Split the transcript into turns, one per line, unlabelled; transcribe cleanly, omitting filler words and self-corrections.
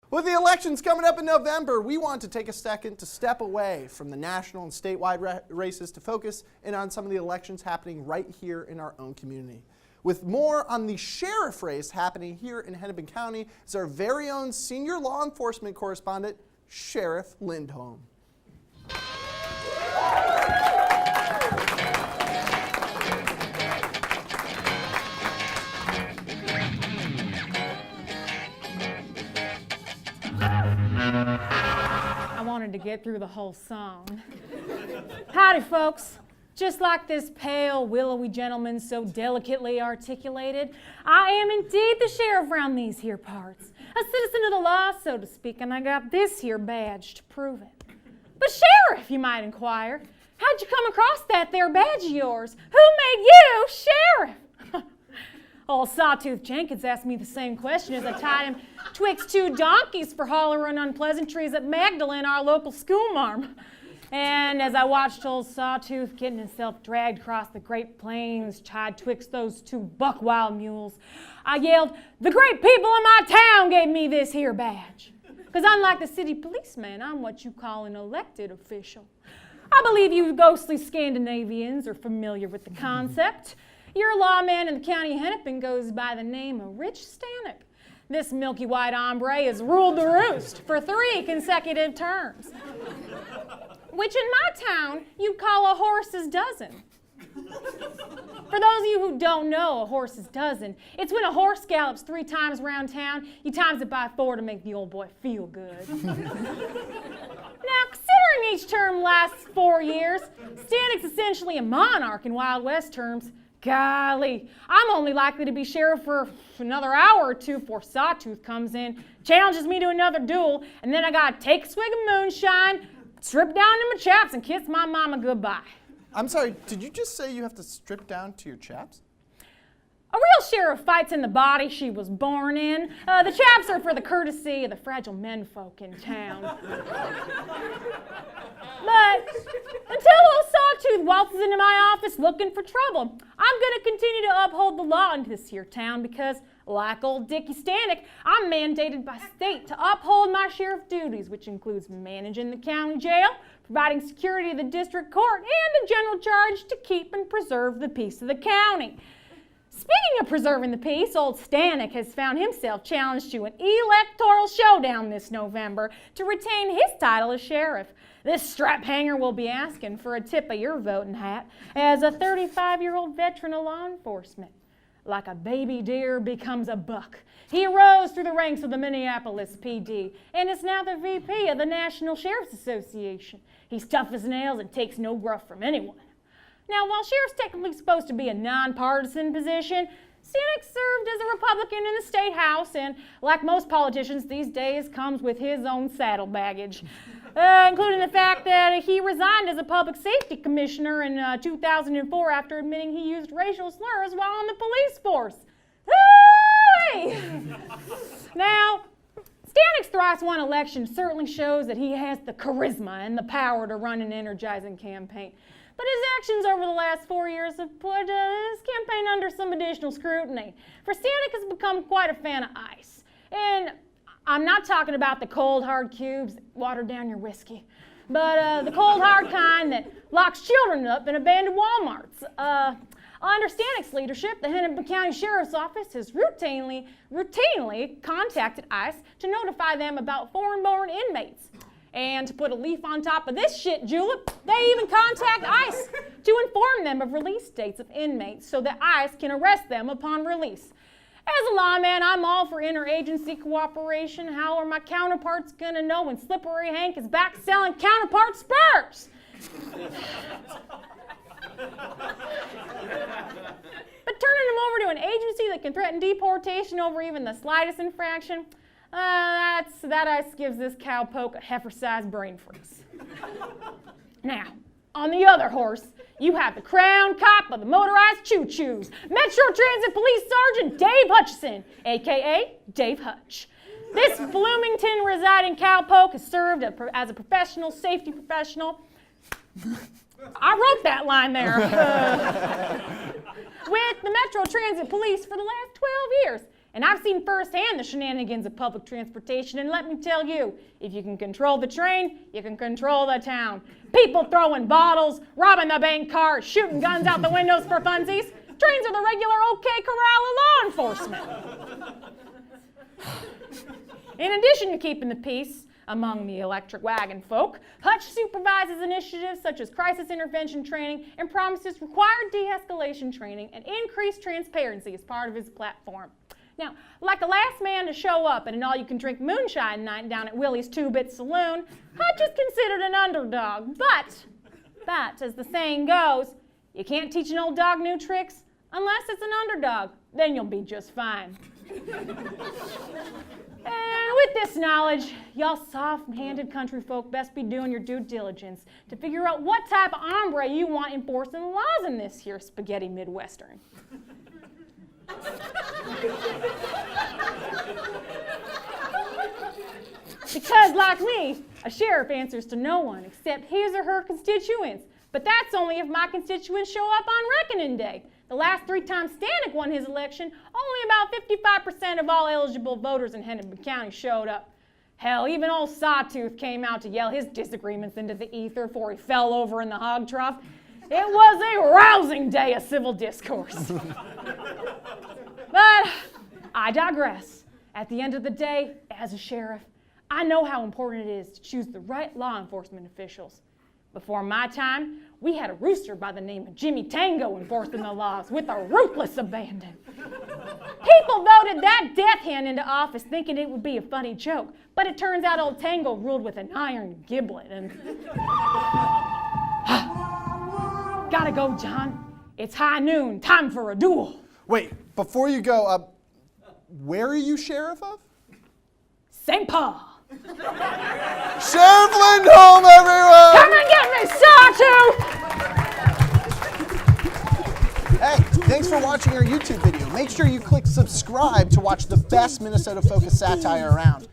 With the elections coming up in November, we want to take a second to step away from the national and statewide races to focus in on some of the elections happening right here in our own community. With more on the sheriff race happening here in Hennepin County is our very own senior law enforcement correspondent, Sheriff Lindholm.
I wanted to get through the whole song. Howdy, folks. Just like this pale, willowy gentleman so delicately articulated, I am indeed the sheriff round these here parts. A citizen of the law, so to speak, and I got this here badge to prove it. But sheriff, you might inquire, how'd you come across that there badge of yours? Who made you sheriff? Old Sawtooth Jenkins asked me the same question as I tied him twixt two donkeys for hollering unpleasantries at Magdalene, our local schoolmarm. And as I watched old Sawtooth getting himself dragged across the Great Plains, tied twixt those two buck-wild mules, I yelled, "The great people in my town gave me this here badge." Because unlike the city policeman, I'm what you call an elected official. I believe you ghostly Scandinavians are familiar with the concept. Your lawman in the county of Hennepin goes by the name of Rich Stanek. This milky white hombre has ruled the roost for 3 consecutive terms, which in my town you'd call a horse's dozen. For those of you who don't know a horse's dozen, it's when a horse gallops 3 times around town, you times it by 4 to make the old boy feel good. Now, considering each term lasts 4 years, Stanek's essentially a monarch in Wild West terms. Golly, I'm only likely to be sheriff for another hour or 2 before Sawtooth comes in, challenges me to another duel, and then I gotta take a swig of moonshine, strip down to my chaps, and kiss my mama goodbye.
I'm sorry, did you just say you have to strip down to your chaps?
A real sheriff fights in the body she was born in. The chaps are for the courtesy of the fragile menfolk in town. But until old Sawtooth waltzes into my office looking for trouble, I'm going to continue to uphold the law in this here town because, like old Dickie Stanek, I'm mandated by state to uphold my sheriff duties, which includes managing the county jail, providing security to the district court, and a general charge to keep and preserve the peace of the county. Speaking of preserving the peace, old Stanek has found himself challenged to an electoral showdown this November to retain his title as sheriff. This strap hanger will be asking for a tip of your voting hat as a 35-year-old veteran of law enforcement. Like a baby deer becomes a buck, he rose through the ranks of the Minneapolis PD and is now the VP of the National Sheriff's Association. He's tough as nails and takes no gruff from anyone. Now, while sheriff's technically supposed to be a nonpartisan position, Stanek served as a Republican in the state house and, like most politicians these days, comes with his own saddle baggage, including the fact that he resigned as a public safety commissioner in 2004 after admitting he used racial slurs while on the police force. Hey! Now, Stanek's thrice-won election certainly shows that he has the charisma and the power to run an energizing campaign. But his actions over the last 4 years have put his campaign under some additional scrutiny. For Stanek has become quite a fan of ice. And I'm not talking about the cold, hard cubes that water down your whiskey, but the cold, hard kind that locks children up in abandoned Walmarts. Under Stanek's leadership, the Hennepin County Sheriff's Office has routinely contacted ICE to notify them about foreign-born inmates. And to put a leaf on top of this shit julep, they even contact ICE to inform them of release dates of inmates so that ICE can arrest them upon release. As a lawman, I'm all for interagency cooperation. How are my counterparts gonna know when Slippery Hank is back selling counterpart spurs? But turning them over to an agency that can threaten deportation over even the slightest infraction, that ice gives this cowpoke a heifer-sized brain freeze. Now, on the other horse, you have the crown cop of the motorized choo-choos, Metro Transit Police Sergeant Dave Hutchison, a.k.a. Dave Hutch. This Bloomington-residing cowpoke has served as a professional safety professional. I wrote that line there. With the Metro Transit Police for the last 12 years. And I've seen firsthand the shenanigans of public transportation, and let me tell you, if you can control the train, you can control the town. People throwing bottles, robbing the bank car, shooting guns out the windows for funsies. Trains are the regular OK Corral of law enforcement. In addition to keeping the peace among the electric wagon folk, Hutch supervises initiatives such as crisis intervention training and promises required de-escalation training and increased transparency as part of his platform. Now, like the last man to show up at an all-you-can-drink moonshine night down at Willie's Two-Bit Saloon, Hutch is considered an underdog. But, as the saying goes, you can't teach an old dog new tricks unless it's an underdog. Then you'll be just fine. And with this knowledge, y'all soft-handed country folk best be doing your due diligence to figure out what type of hombre you want enforcing the laws in this here spaghetti Midwestern. Because, like me, a sheriff answers to no one except his or her constituents. But that's only if my constituents show up on Reckoning Day. The last 3 times Stanek won his election, only about 55% of all eligible voters in Hennepin County showed up. Hell, even old Sawtooth came out to yell his disagreements into the ether before he fell over in the hog trough. It was a rousing day of civil discourse. But I digress. At the end of the day, as a sheriff, I know how important it is to choose the right law enforcement officials. Before my time, we had a rooster by the name of Jimmy Tango enforcing the laws with a ruthless abandon. People voted that death hand into office thinking it would be a funny joke, but it turns out old Tango ruled with an iron giblet and... Gotta go, John. It's high noon, time for a duel.
Wait, before you go, where are you sheriff of?
St. Paul.
Sheriff Lindholm, everyone!
Come and get me, Sawtooth!
Hey, thanks for watching our YouTube video. Make sure you click subscribe to watch the best Minnesota-focused satire around.